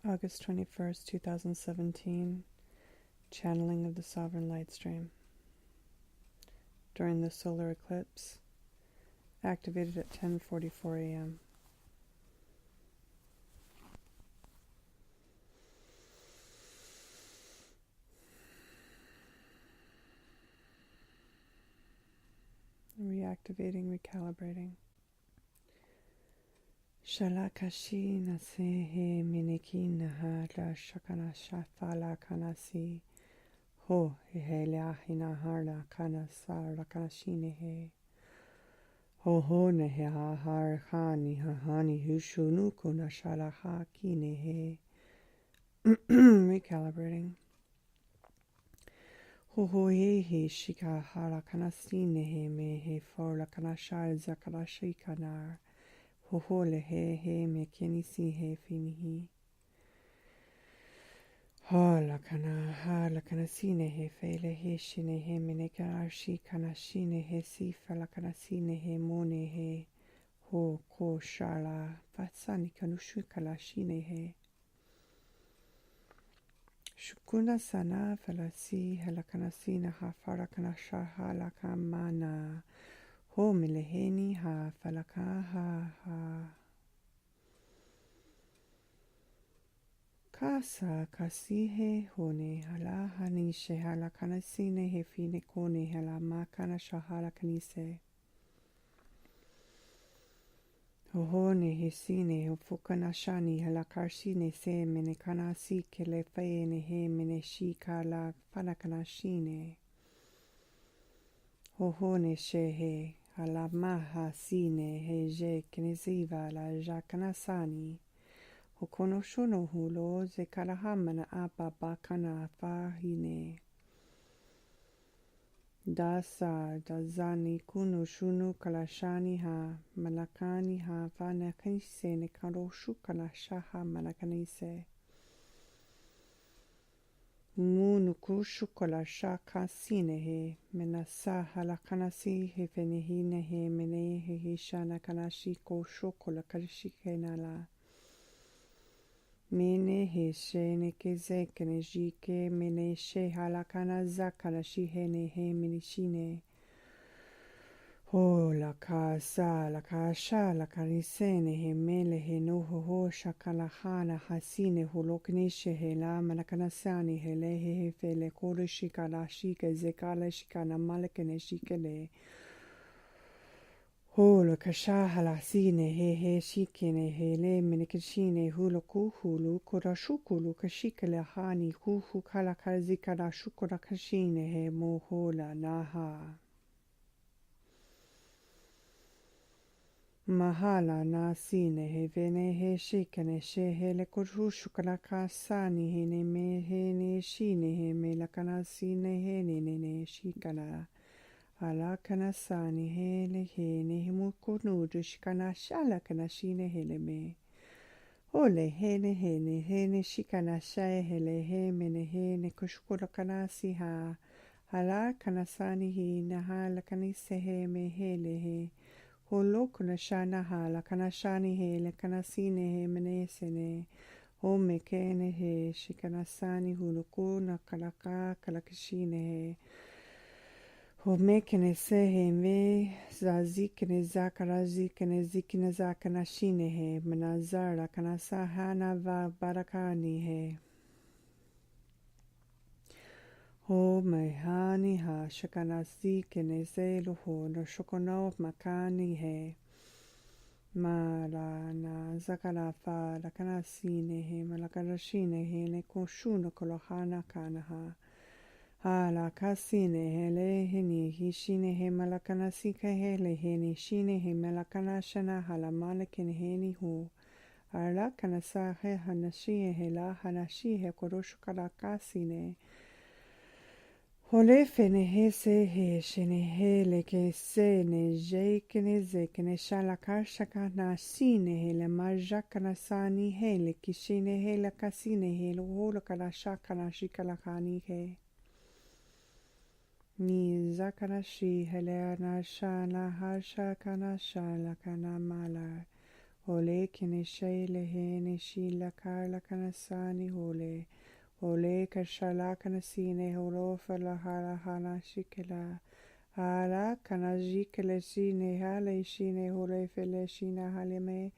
August 21st, 2017, channeling of the Sovereign Light Stream. During the solar eclipse, activated at 10:44 a.m. Reactivating, recalibrating. Shalakashi nasehe miniki nahara shakana shafala kanasi ho hehela hinaharla kanasara kanashinehe ho ho neha har hani hahani hushunuku nashala hakinehe. Recalibrating. Ho ho he shika hara kanasinehe me he for la kanashar zakarashi kanar. Ho le he me kenisi he finihi. Ha la kanasine he fele he shine he menekarashi kanashine he sifa la kanasine he mone he. Ho ko shala fatsani kanushu kalashine he. Shukuna sana falasi hela kanasina ha fara kanasha hala kamana. Ho mileheni ha falaka ha. Kasa kasihe hone hala hanishe hala kanasine he fine kone hala makana shahala kanise. Hohone he sine ho fukana shani hala karsine se mene kanasi kele fene he mene shika la fanakana shine. Hohone shehe hala maha sine he je kinesiva la jakanasani. Hokono shono hulo ze karahamana apa bakana fahine. Dasa dazani kunu shunu kalashani ha malakani ha vanakanise ne karoshu kalashaha malakanise. Munu kushu kalasha kasine he menasa halakanasi he fenehine he mene he shana kanashi ko shokola kalashike nala. Mene he she ne keze kene jike mene she halakana zakana shihe ne he minishine. Ho la kasa la kasha la karisene he mele he no ho shakalahana hasine holoknishe he la manakanasani he le he fele kore shikala shike zekala shikana malakene shikele. Holo kashahala sine he shikene he le minikashine hulu kuhulu kurashukulu kashikele hani huhu kalakazikara shukura kashine he mohola naha. Mahala nasine he vene he shikene she he le kurushukara kasani he ne me he ne shine he me lakanasine he ne shikana. Ala kanasani hele hene himukunu dushkana shala kanashine hele me. Ole hene shikana shae hele he mene hene kushkura kanasi ha. Ala kanasani hi nahala kanise he me hele he. Holo kunashana hala kanashani hele kanasine he mene sene. O mekene he shikanasani hulukuna kalaka kalakashine he. Homekene sehe me zazikene zakarazikene zikine zakanashine he manazara kanasahana va barakani he. Ho mehani ha shakanazikene zeluho no shokono makani he. Mara na zakarafa la kanasine he malakarashine he ne koshuno kolohana kanaha. Ala kasine hele hini hishine he malakanasika hele hini shine he malakanashana hala malakin heni hu. Ala kanasa he hanashi he la hanashi he koroshukara kasine. Hole fene he se he shine hele ke se ne je kene ze kene shalakashaka na sine hele majakanasani hele kishine hele kasine hele holokara shakana shikalakani he. Ni zakanashi helena shana harsha kana shala kana mala. Ole Kineshe Lehe Neshi Lakar Lakanasani Hole. Ole Kashala Kanasine Holo Falahala Hana Shikela. Hala Kanajikele Shine Hale Shine Hole Fele Shina Haleme.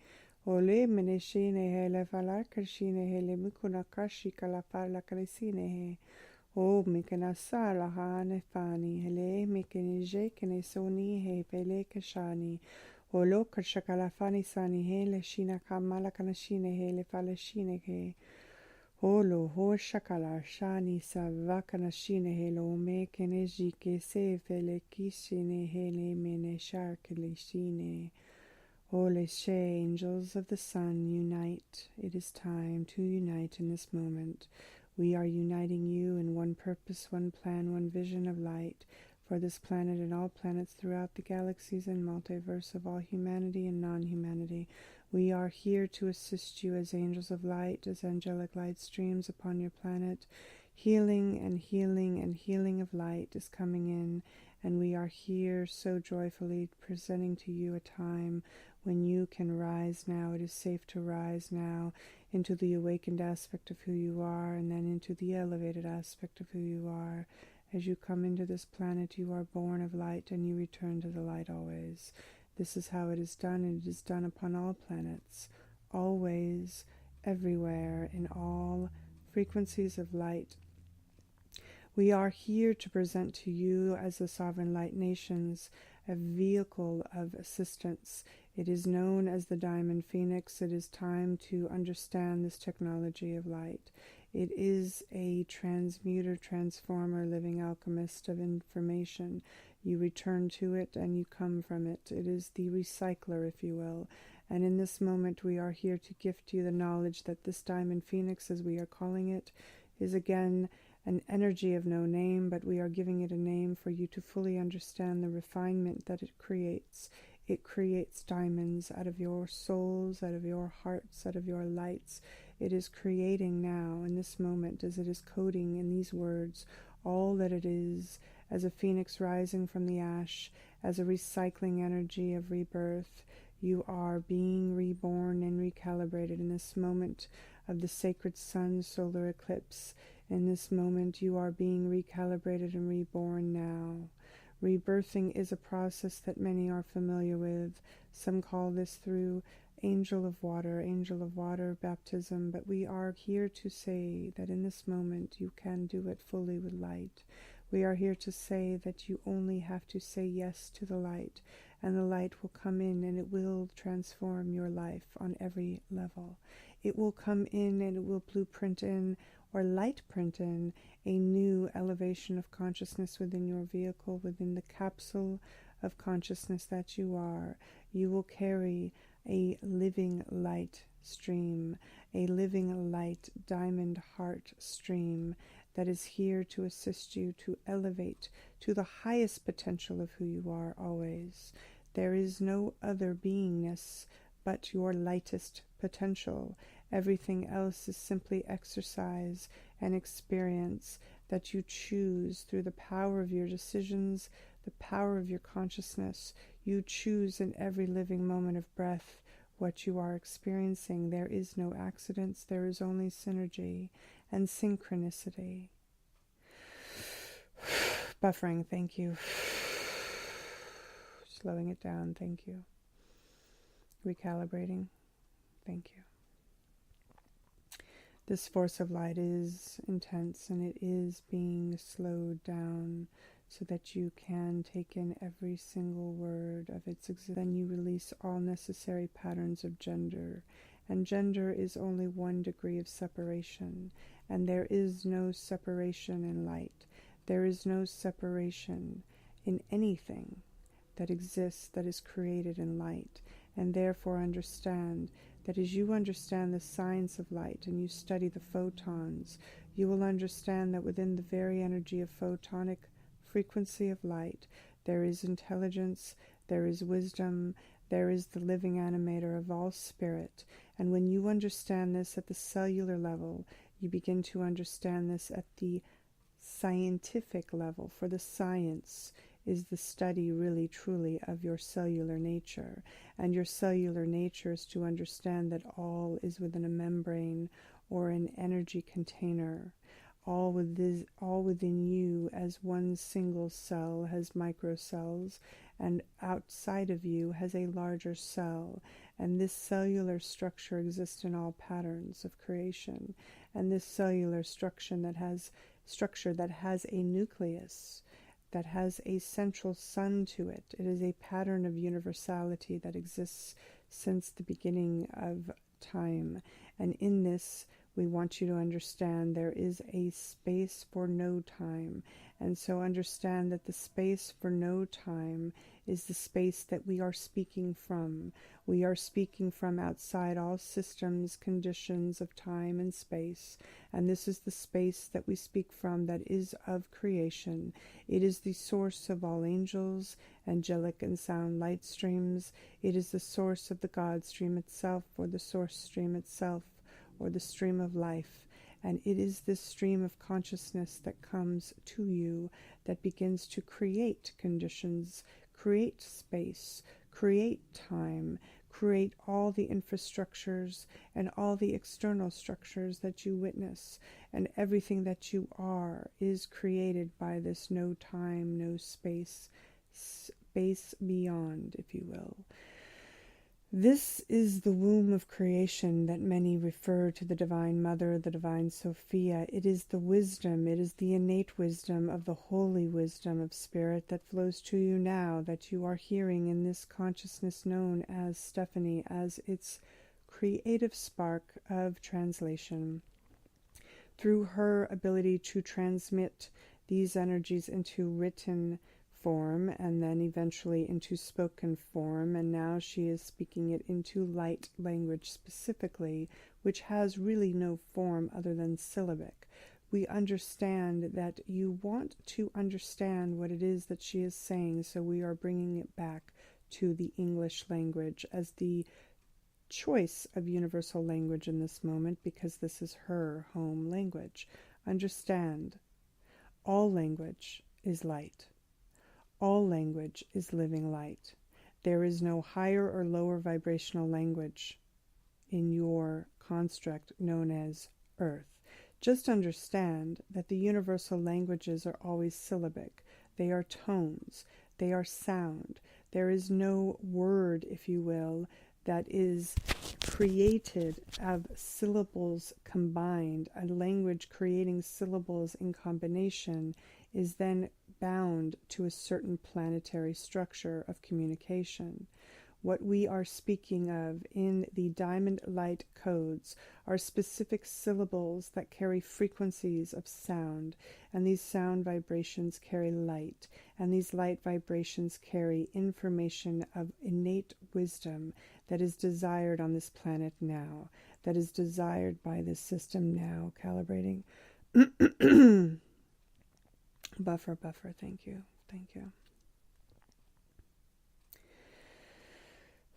Ole Meneshine Hele Falakashine Hele Mukuna Kashikala Pala Karesine He. O Mikanasala Hanefani Hele Mikanije Kenesoni He Pele Kashani. Olo Kashakalafani Sani Hele Shina Kamala Kanashine Hele Falashine He. Olo ho shakala shani savakana shine helo me keneji ke se fele kishine hele mene sharkele shine. Ole she, angels of the sun, unite. It is time to unite in this moment. We are uniting you in one purpose, one plan, one vision of light for this planet and all planets throughout the galaxies and multiverse of all humanity and non-humanity. We are here to assist you as angels of light, as angelic light streams upon your planet. Healing and healing and healing of light is coming in, and we are here so joyfully presenting to you a time when you can rise now. It is safe to rise now into the awakened aspect of who you are, and then into the elevated aspect of who you are. As you come into this planet, you are born of light, and you return to the light always. This is how it is done, and it is done upon all planets, always, everywhere, in all frequencies of light. We are here to present to you, as the Sovereign Light Nations, a vehicle of assistance. It is known as the Diamond Phoenix. It is time to understand this technology of light. It is a transmuter, transformer, living alchemist of information. You return to it and you come from it. It is the recycler, if you will. And in this moment, we are here to gift you the knowledge that this Diamond Phoenix, as we are calling it, is again an energy of no name, but we are giving it a name for you to fully understand the refinement that it creates. It creates diamonds out of your souls, out of your hearts, out of your lights. It is creating now, in this moment, as it is coding in these words, all that it is, as a phoenix rising from the ash, as a recycling energy of rebirth. You are being reborn and recalibrated in this moment of the sacred sun solar eclipse. In this moment, you are being recalibrated and reborn now. Rebirthing is a process that many are familiar with. Some call this through angel of water baptism, but we are here to say that in this moment you can do it fully with light. We are here to say that you only have to say yes to the light, and the light will come in and it will transform your life on every level. It will come in and it will blueprint in or light print in a new elevation of consciousness within your vehicle, within the capsule of consciousness that you are. You will carry a living light stream, a living light diamond heart stream that is here to assist you to elevate to the highest potential of who you are always. There is no other beingness but your lightest potential. Everything else is simply exercise and experience that you choose through the power of your decisions, the power of your consciousness. You choose in every living moment of breath what you are experiencing. There is no accidents, there is only synergy and synchronicity. Buffering, thank you. Slowing it down, thank you. Recalibrating, thank you. This force of light is intense and it is being slowed down so that you can take in every single word of its existence. Then you release all necessary patterns of gender. And gender is only one degree of separation. And there is no separation in light. There is no separation in anything that exists that is created in light. And therefore understand that as you understand the science of light and you study the photons, you will understand that within the very energy of photonic frequency of light, there is intelligence, there is wisdom, there is the living animator of all spirit. And when you understand this at the cellular level, you begin to understand this at the scientific level, for the science is the study really truly of your cellular nature. And your cellular nature is to understand that all is within a membrane or an energy container. All within you as one single cell has microcells, and outside of you has a larger cell. And this cellular structure exists in all patterns of creation. And this cellular structure that has a nucleus, that has a central sun to it. It is a pattern of universality that exists since the beginning of time. And in this, we want you to understand there is a space for no time. And so understand that the space for no time is the space that we are speaking from. We are speaking from outside all systems, conditions of time and space. And this is the space that we speak from that is of creation. It is the source of all angels, angelic and sound light streams. It is the source of the God stream itself, or the source stream itself, or the stream of life. And it is this stream of consciousness that comes to you that begins to create conditions, create space, create time, create all the infrastructures and all the external structures that you witness. And everything that you are is created by this no time, no space, space beyond, if you will. This is the womb of creation that many refer to the Divine Mother, the Divine Sophia. It is the wisdom, it is the innate wisdom of the holy wisdom of Spirit that flows to you now, that you are hearing in this consciousness known as Stephanie, as its creative spark of translation. Through her ability to transmit these energies into written form and then eventually into spoken form, and now she is speaking it into light language specifically, which has really no form other than syllabic. We understand that you want to understand what it is that she is saying, so we are bringing it back to the English language as the choice of universal language in this moment, because this is her home language. Understand, all language is light. All language is living light. There is no higher or lower vibrational language in your construct known as Earth. Just understand that the universal languages are always syllabic. They are tones. They are sound. There is no word, if you will, that is created of syllables combined. A language creating syllables in combination is then bound to a certain planetary structure of communication. What we are speaking of in the diamond light codes are specific syllables that carry frequencies of sound, and these sound vibrations carry light, and these light vibrations carry information of innate wisdom that is desired on this planet now, that is desired by this system now. Calibrating. Buffer, thank you.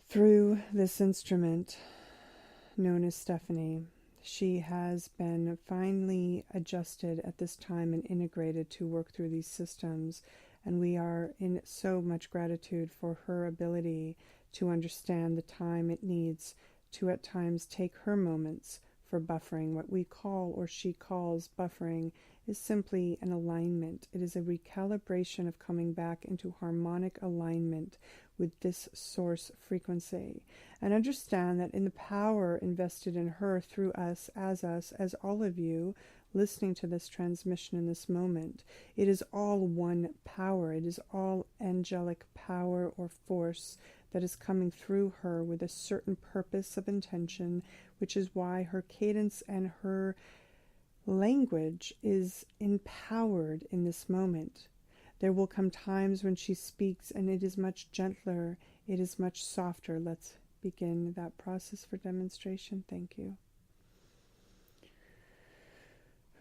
Through this instrument known as Stephanie, she has been finely adjusted at this time and integrated to work through these systems, and we are in so much gratitude for her ability to understand the time it needs to at times take her moments for buffering. What we call, or she calls, buffering is simply an alignment. It is a recalibration of coming back into harmonic alignment with this source frequency. And understand that in the power invested in her through us, as all of you listening to this transmission in this moment, it is all one power. It is all angelic power or force that is coming through her with a certain purpose of intention, which is why her cadence and her language is empowered in this moment. There will come times when she speaks and it is much gentler, it is much softer. Let's begin that process for demonstration. Thank you.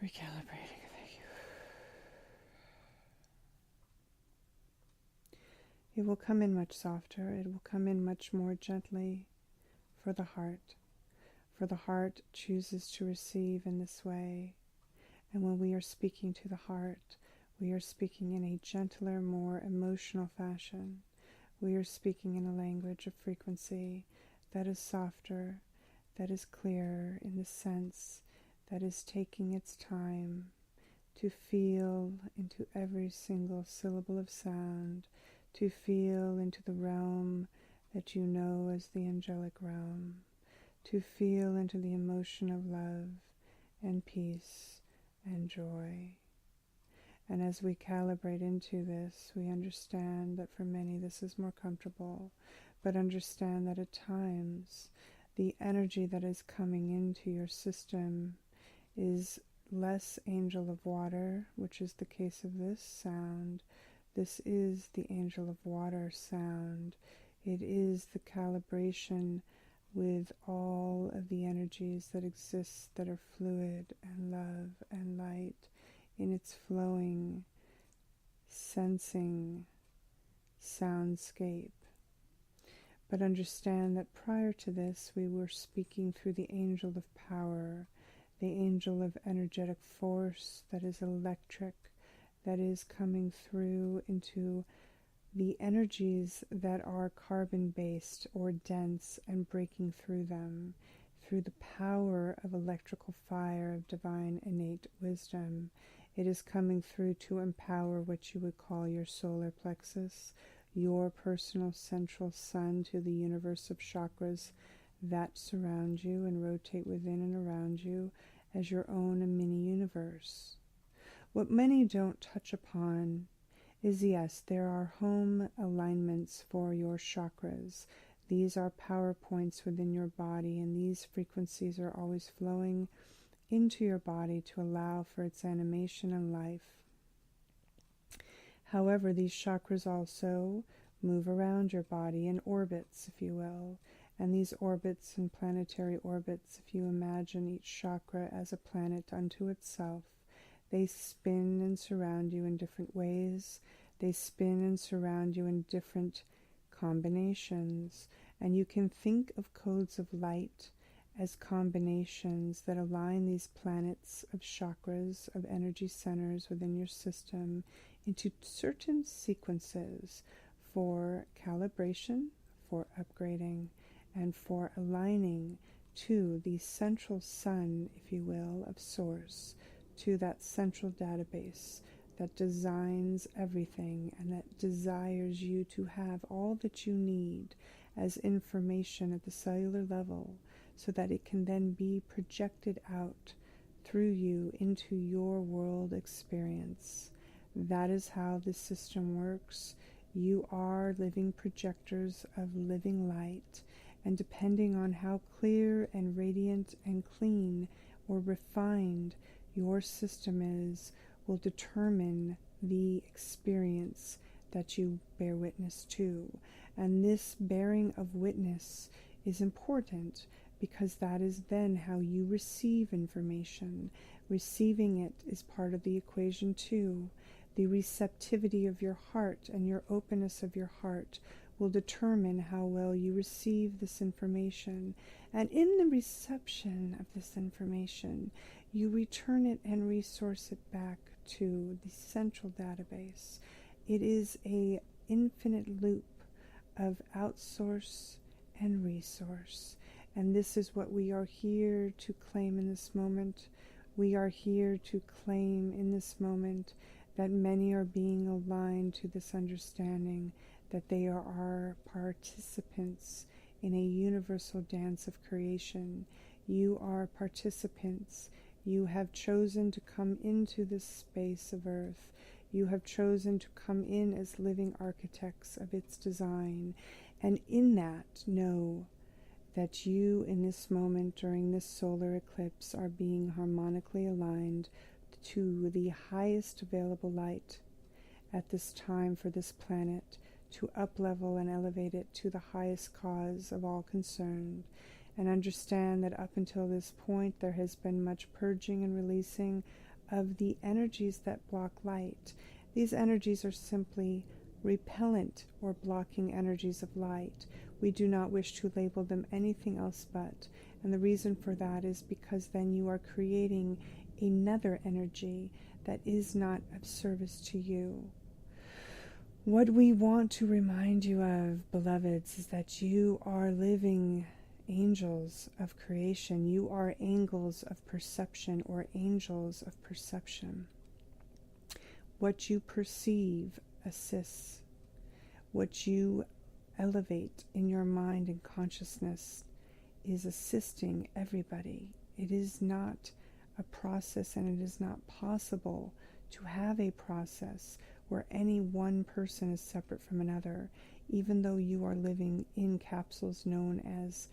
Recalibrating. Thank you. It will come in much softer. It will come in much more gently for the heart. For the heart chooses to receive in this way. And when we are speaking to the heart, We are speaking in a gentler, more emotional fashion. We are speaking in a language of frequency that is softer, that is clearer in the sense that is taking its time to feel into every single syllable of sound, to feel into the realm that you know as the angelic realm, to feel into the emotion of love and peace and joy. And as we calibrate into this, we understand that for many this is more comfortable, but understand that at times the energy that is coming into your system is less angel of water, which is the case of this sound. This is the angel of water sound. It is the calibration with all of the energies that exist that are fluid and love and light in its flowing, sensing soundscape. But understand that prior to this, we were speaking through the angel of power, the angel of energetic force that is electric, that is coming through into the energies that are carbon-based or dense and breaking through them, through the power of electrical fire of divine innate wisdom. It is coming through to empower what you would call your solar plexus, your personal central sun, to the universe of chakras that surround you and rotate within and around you as your own mini universe. What many don't touch upon is, yes, there are home alignments for your chakras. These are power points within your body, and these frequencies are always flowing into your body to allow for its animation and life. However, these chakras also move around your body in orbits, if you will. And these orbits and planetary orbits, if you imagine each chakra as a planet unto itself, they spin and surround you in different ways. They spin and surround you in different combinations. And you can think of codes of light as combinations that align these planets of chakras, of energy centers within your system, into certain sequences for calibration, for upgrading, and for aligning to the central sun, if you will, of source, to that central database that designs everything and that desires you to have all that you need as information at the cellular level, so that it can then be projected out through you into your world experience. That is how this system works. You are living projectors of living light, and depending on how clear and radiant and clean or refined your system is, will determine the experience that you bear witness to. And this bearing of witness is important, because that is then how you receive information. Receiving it is part of the equation too. The receptivity of your heart and your openness of your heart will determine how well you receive this information. And in the reception of this information, you return it and resource it back to the central database. It is an infinite loop of outsource and resource. And this is what we are here to claim in this moment. We are here to claim in this moment that many are being aligned to this understanding that they are participants in a universal dance of creation. You are participants. You have chosen to come into this space of earth. You have chosen to come in as living architects of its design. And in that, know that you in this moment during this solar eclipse are being harmonically aligned to the highest available light at this time for this planet, to up-level and elevate it to the highest cause of all concerned. And understand that up until this point there has been much purging and releasing of the energies that block light. These energies are simply repellent or blocking energies of light. We do not wish to label them anything else but. And the reason for that is because then you are creating another energy that is not of service to you. What we want to remind you of, beloveds, is that you are living angels of creation. You are angels of perception, or angels of perception. What you perceive assists. What you elevate in your mind and consciousness is assisting everybody. It is not a process, and it is not possible to have a process where any one person is separate from another, even though you are living in capsules known as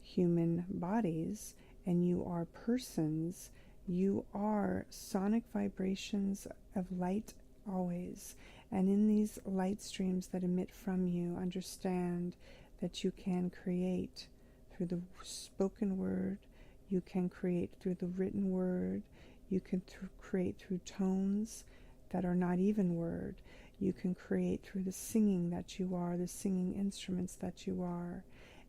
human bodies, and you are persons. You are sonic vibrations of light always. And in these light streams that emit from you, understand that you can create through the spoken word, you can create through the written word, you can create through tones that are not even word, you can create through the singing that you are, the singing instruments that you are.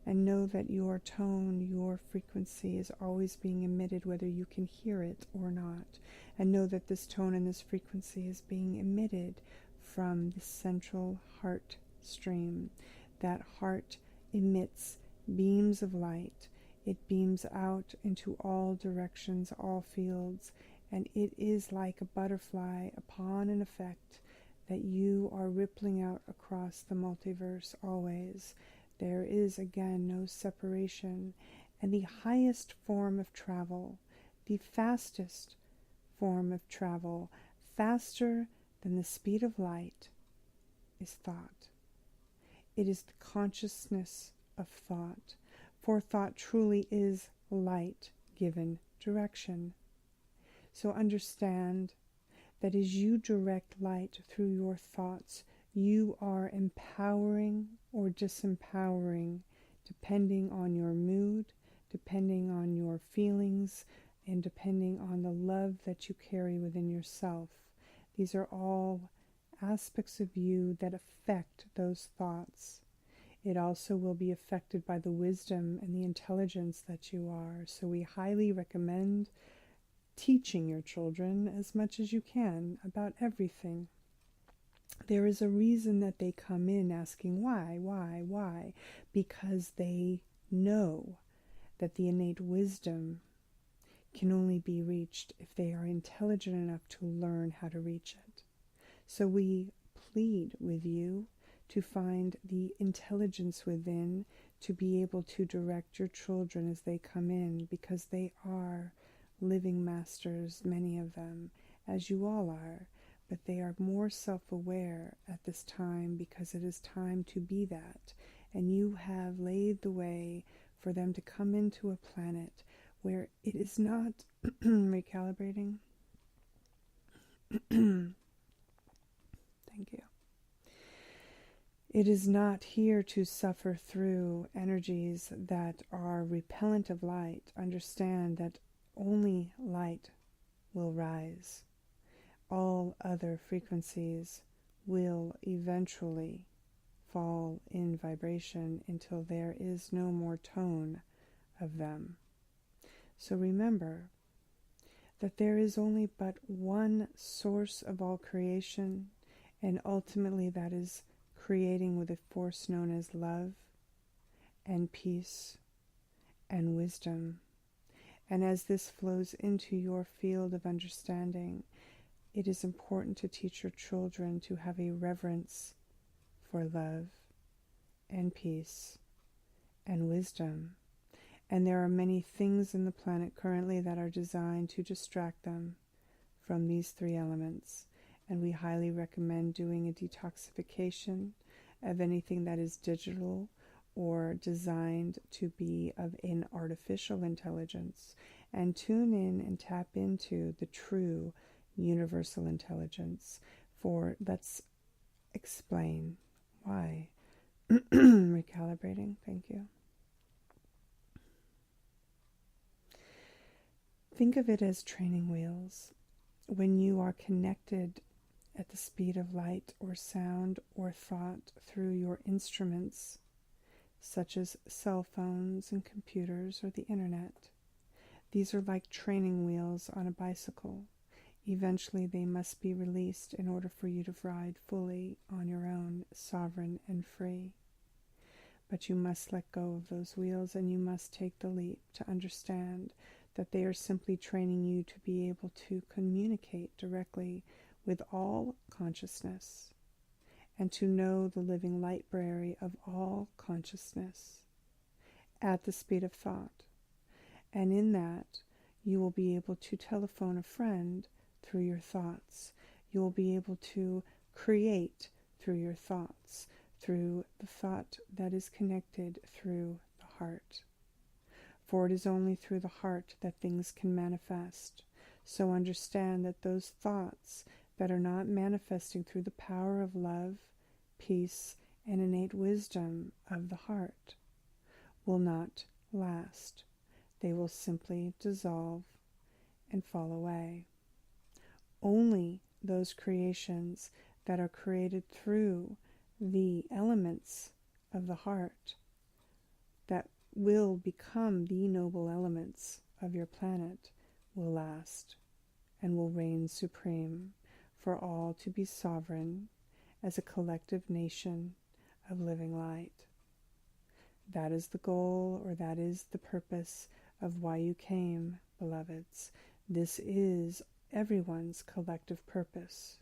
And know that your tone, your frequency is always being emitted whether you can hear it or not. And know that this tone and this frequency is being emitted from the central heart stream. That heart emits beams of light. It beams out into all directions, all fields, and it is like a butterfly upon an effect that you are rippling out across the multiverse always. There is, again, no separation. And the highest form of travel, the fastest form of travel, faster than the speed of light, is thought. It is the consciousness of thought. For thought truly is light given direction. So understand that as you direct light through your thoughts, you are empowering or disempowering, depending on your mood, depending on your feelings, and depending on the love that you carry within yourself. These are all aspects of you that affect those thoughts. It also will be affected by the wisdom and the intelligence that you are. So we highly recommend teaching your children as much as you can about everything. There is a reason that they come in asking why? Because they know that the innate wisdom can only be reached if they are intelligent enough to learn how to reach it. So we plead with you to find the intelligence within to be able to direct your children as they come in, because they are living masters, many of them, as you all are. But they are more self-aware at this time because it is time to be that. And you have laid the way for them to come into a planet where it is not recalibrating. Thank you. It is not here to suffer through energies that are repellent of light. Understand that only light will rise. All other frequencies will eventually fall in vibration until there is no more tone of them. So remember that there is only but one source of all creation, and ultimately that is creating with a force known as love and peace and wisdom. And as this flows into your field of understanding, it is important to teach your children to have a reverence for love and peace and wisdom. And there are many things in the planet currently that are designed to distract them from these three elements. And we highly recommend doing a detoxification of anything that is digital or designed to be of an artificial intelligence, and tune in and tap into the true universal intelligence. For let's explain why. Recalibrating, thank you. Think of it as training wheels. When you are connected at the speed of light or sound or thought through your instruments, such as cell phones and computers or the internet, these are like training wheels on a bicycle. Eventually they must be released in order for you to ride fully on your own, sovereign and free. But you must let go of those wheels, and you must take the leap to understand that they are simply training you to be able to communicate directly with all consciousness and to know the living library of all consciousness at the speed of thought. And in that, you will be able to telephone a friend through your thoughts. You will be able to create through your thoughts, through the thought that is connected through the heart. For it is only through the heart that things can manifest. So understand that those thoughts that are not manifesting through the power of love, peace, and innate wisdom of the heart will not last. They will simply dissolve and fall away. Only those creations that are created through the elements of the heart that will become the noble elements of your planet will last and will reign supreme for all to be sovereign as a collective nation of living light. That is the goal, or that is the purpose of why you came, beloveds. This is everyone's collective purpose,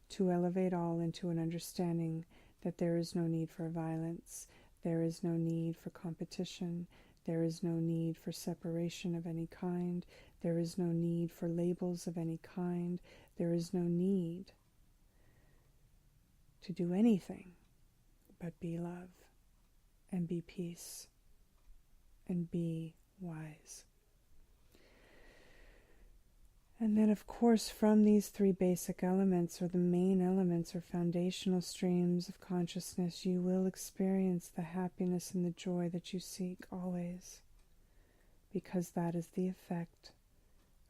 to elevate all into an understanding that there is no need for violence, there is no need for competition, there is no need for separation of any kind, there is no need for labels of any kind, there is no need to do anything but be love and be peace and be wise. And then, of course, from these three basic elements, or the main elements or foundational streams of consciousness, you will experience the happiness and the joy that you seek always, because that is the effect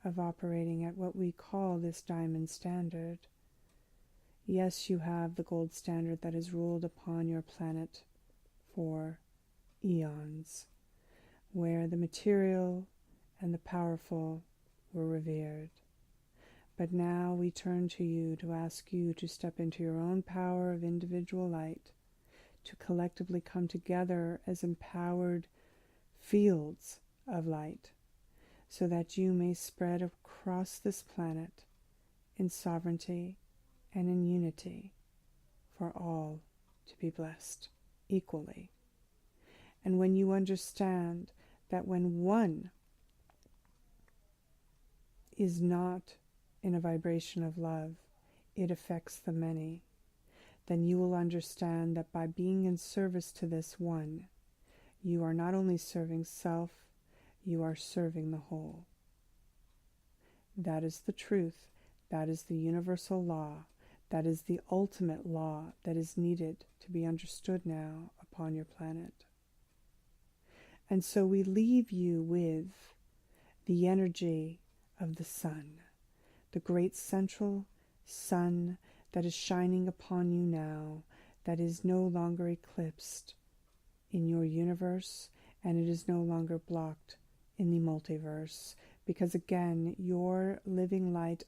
of operating at what we call this diamond standard. Yes, you have the gold standard that is ruled upon your planet for eons, where the material and the powerful were revered. But now we turn to you to ask you to step into your own power of individual light, to collectively come together as empowered fields of light, so that you may spread across this planet in sovereignty and in unity for all to be blessed equally. And when you understand that when one is not in a vibration of love, it affects the many, then you will understand that by being in service to this one, you are not only serving self, you are serving the whole. That is the truth. That is the universal law. That is the ultimate law that is needed to be understood now upon your planet. And so we leave you with the energy of the sun, the great central sun that is shining upon you now, that is no longer eclipsed in your universe, and it is no longer blocked in the multiverse, because again, your living light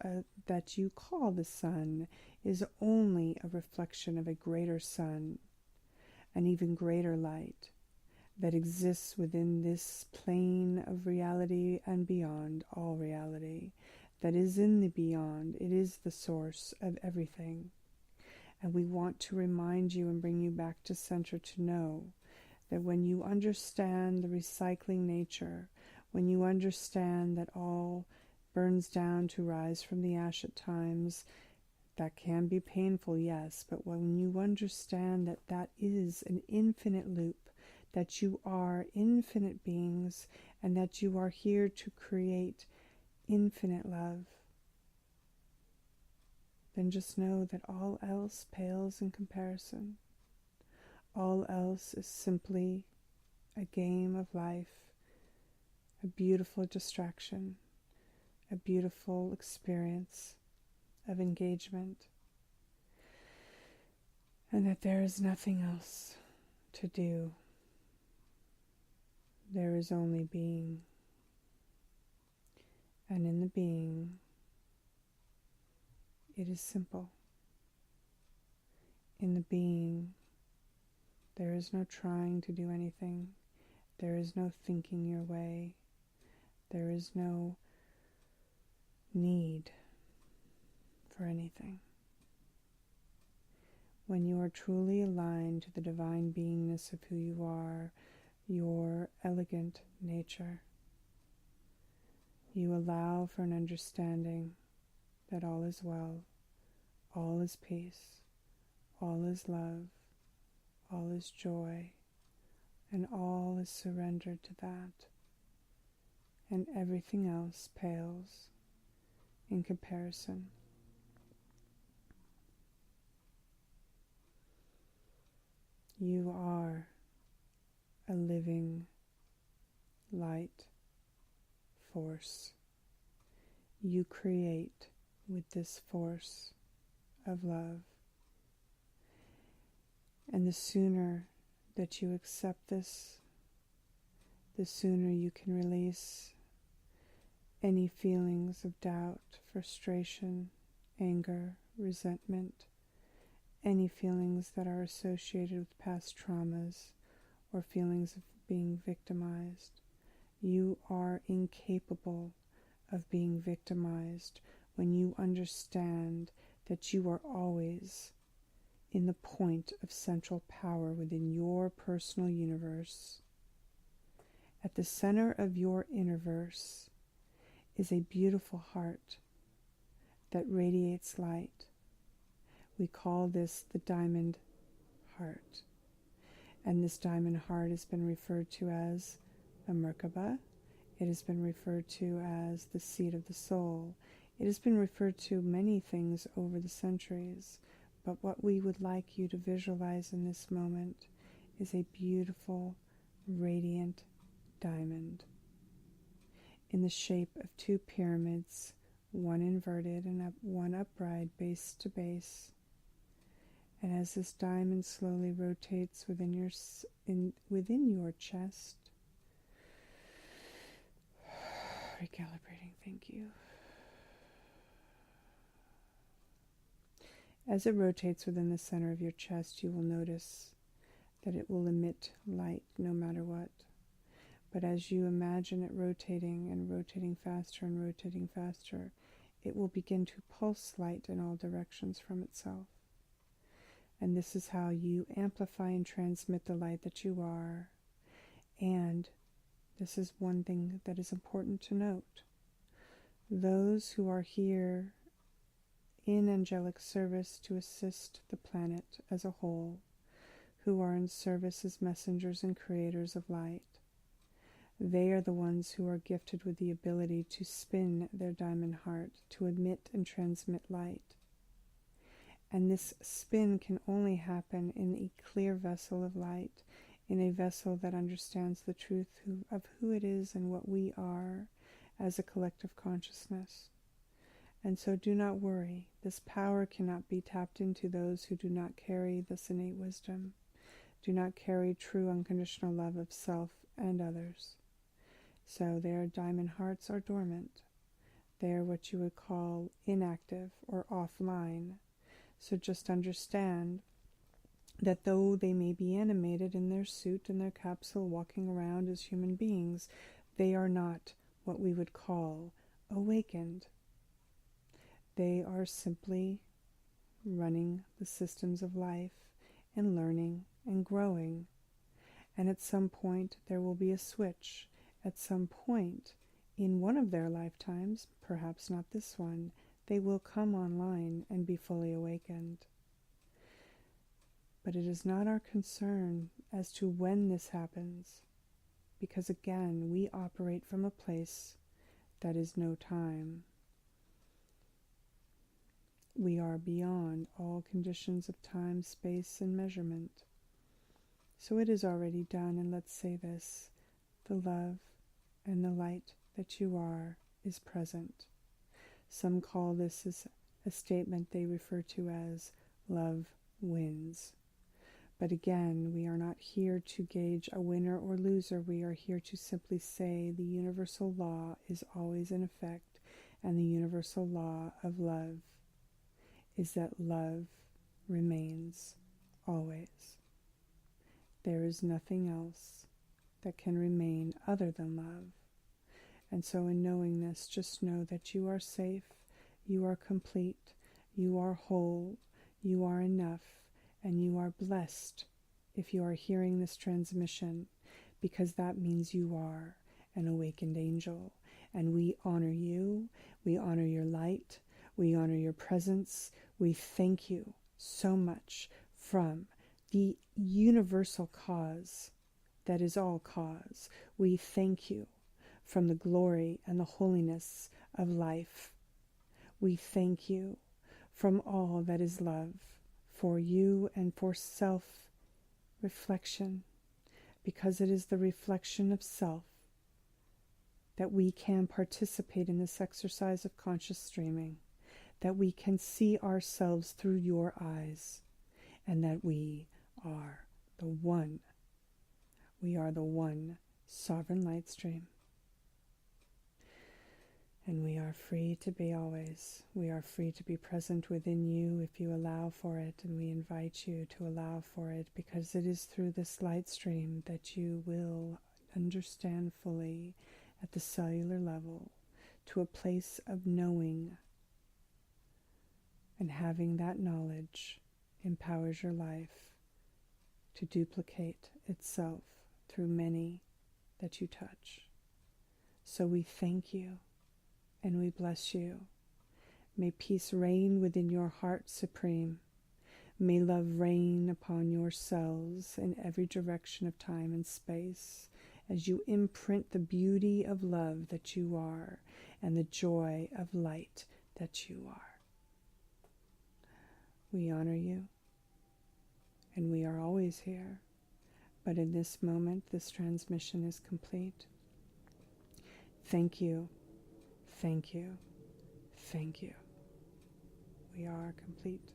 that you call the sun is only a reflection of a greater sun, an even greater light that exists within this plane of reality and beyond all reality, that is in the beyond. It is the source of everything. And we want to remind you and bring you back to center to know that when you understand the recycling nature, when you understand that all burns down to rise from the ash at times, that can be painful, yes, but when you understand that that is an infinite loop, that you are infinite beings, and that you are here to create infinite love, then just know that all else pales in comparison. All else is simply a game of life, a beautiful distraction, a beautiful experience of engagement, and that there is nothing else to do. There is only being, and in the being It is simple. In the being, there is no trying to do anything. There is no thinking your way. There is no need for anything. When you are truly aligned to the divine beingness of who you are, your elegant nature, you allow for an understanding that all is well, all is peace, all is love, all is joy, and all is surrendered to that, and everything else pales in comparison. You are a living light force. You create with this force of love. And the sooner that you accept this, the sooner you can release any feelings of doubt, frustration, anger, resentment, any feelings that are associated with past traumas or feelings of being victimized. You are incapable of being victimized when you understand that you are always in the point of central power within your personal universe. At the center of your innerverse is a beautiful heart that radiates light. We call this the diamond heart. And this diamond heart has been referred to as a Merkaba. It has been referred to as the seat of the soul. It has been referred to many things over the centuries. But what we would like you to visualize in this moment is a beautiful, radiant diamond in the shape of two pyramids, one inverted and one upright, base to base. And as this diamond slowly rotates within your chest, recalibrating, thank you. As it rotates within the center of your chest, you will notice that it will emit light no matter what. But as you imagine it rotating and rotating faster and rotating faster, it will begin to pulse light in all directions from itself. And this is how you amplify and transmit the light that you are. And this is one thing that is important to note. Those who are here in angelic service to assist the planet as a whole, who are in service as messengers and creators of light, they are the ones who are gifted with the ability to spin their diamond heart, to emit and transmit light. And this spin can only happen in a clear vessel of light, in a vessel that understands the truth of who it is and what we are as a collective consciousness. And so do not worry. This power cannot be tapped into those who do not carry this innate wisdom, do not carry true unconditional love of self and others. So their diamond hearts are dormant. They are what you would call inactive or offline. So just understand that though they may be animated in their suit and their capsule walking around as human beings, they are not what we would call awakened. They are simply running the systems of life and learning and growing. And at some point there will be a switch. At some point in one of their lifetimes, perhaps not this one, they will come online and be fully awakened. But it is not our concern as to when this happens, because again, we operate from a place that is no time. We are beyond all conditions of time, space, and measurement. So it is already done, and let's say this: the love and the light that you are is present. Some call this as a statement they refer to as love wins. But again, we are not here to gauge a winner or loser. We are here to simply say the universal law is always in effect, and the universal law of love is that love remains always. There is nothing else that can remain other than love. And so in knowing this, just know that you are safe, you are complete, you are whole, you are enough, and you are blessed if you are hearing this transmission, because that means you are an awakened angel. And we honor you, we honor your light, we honor your presence. We thank you so much from the universal cause that is all cause. We thank you from the glory and the holiness of life. We thank you from all that is love, for you and for self-reflection, because it is the reflection of self that we can participate in this exercise of conscious streaming, that we can see ourselves through your eyes, and that we are the one. We are the one sovereign light stream. And we are free to be always. We are free to be present within you if you allow for it, and we invite you to allow for it, because it is through this light stream that you will understand fully at the cellular level to a place of knowing, and having that knowledge empowers your life to duplicate itself through many that you touch. So we thank you and we bless you. May peace reign within your heart supreme. May love reign upon your cells in every direction of time and space, as you imprint the beauty of love that you are and the joy of light that you are. We honor you, and we are always here. But in this moment, this transmission is complete. Thank you, thank you, thank you. We are complete.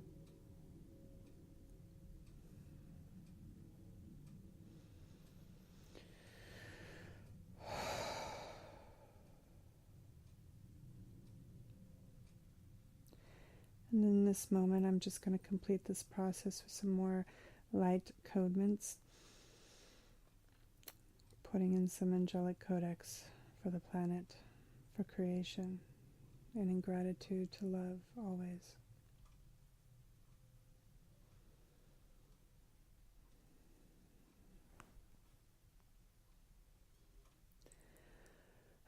And in this moment, I'm just going to complete this process with some more light codements, putting in some angelic codex for the planet, for creation, and in gratitude to love always.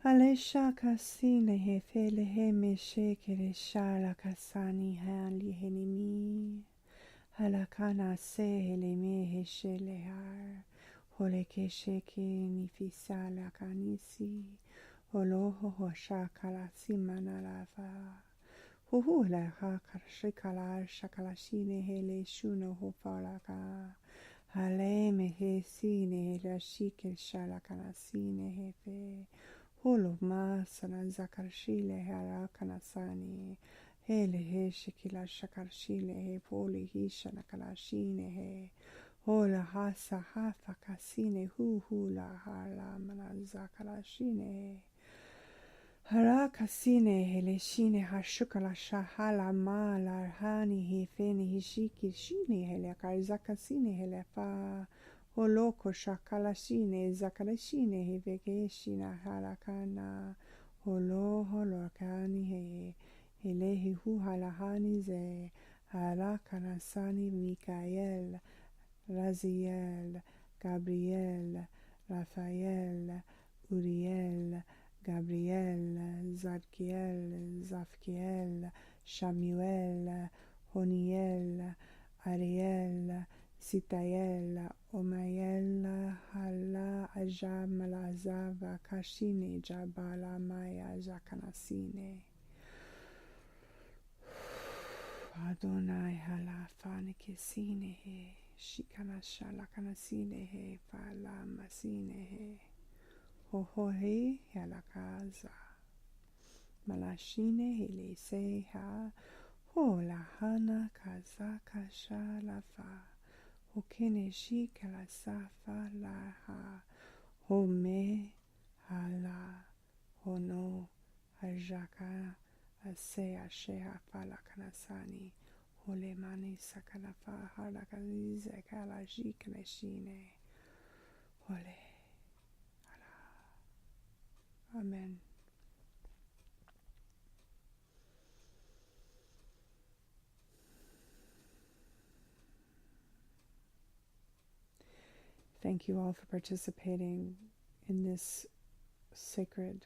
Alesha kasine he fele he me shekere shala kasani hali henimi. Halakana se hele me he shele har. Holeke sheke ni fisala kanisi. Holoho ho shakala simana lava. Huhu la ha karshikala shakalashine hele shuno ho falaka. Hale me he sine la shike shalakanasine he fe. Holo masana zakarshile hara kanasani. Hele he shikila shakarshile he poli hisha nakalashine he. Hola hasa hafa kasine hu hula hala mana zakarashine he. Hara kasine hele shine hashukala shahala mala hani he fene hishiki shine hele karizakasine hele fa. Holoko shakalashine zakalashine he vegeshina halakana. Holo holokani he helehi hu halahani ze. Halakanasani Mikael, Raziel, Gabriel, Raphael, Uriel, Gabriel, Zadkiel, Zafkiel, Shamuel, Honiel, Ariel, Sitael, Omael, Hala, Ajamalazava, Kashine, Jabala, Maya, Jakanasine. Adonai, Hala, Fanikisine, Shikana, Shalakanasine, Fala, Masine, Hohohe, Halakaza, Malashine, Heleseha, Hola, Hana, Kazaka, Shalafa. Hokene shikala safa laha, home hala, hono, ajaka, asea sheha fala kanasani, Ole mani sakalafa halakalize kalajikneshine. Ole. Amen. Thank you all for participating in this sacred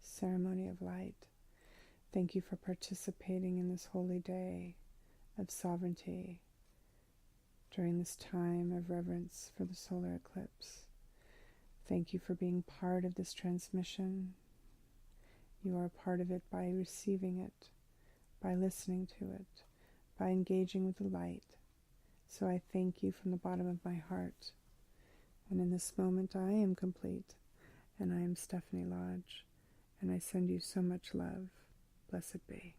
ceremony of light. Thank you for participating in this holy day of sovereignty during this time of reverence for the solar eclipse. Thank you for being part of this transmission. You are a part of it by receiving it, by listening to it, by engaging with the light. So I thank you from the bottom of my heart. And in this moment I am complete, and I am Stephanie Lodge, and I send you so much love. Blessed be.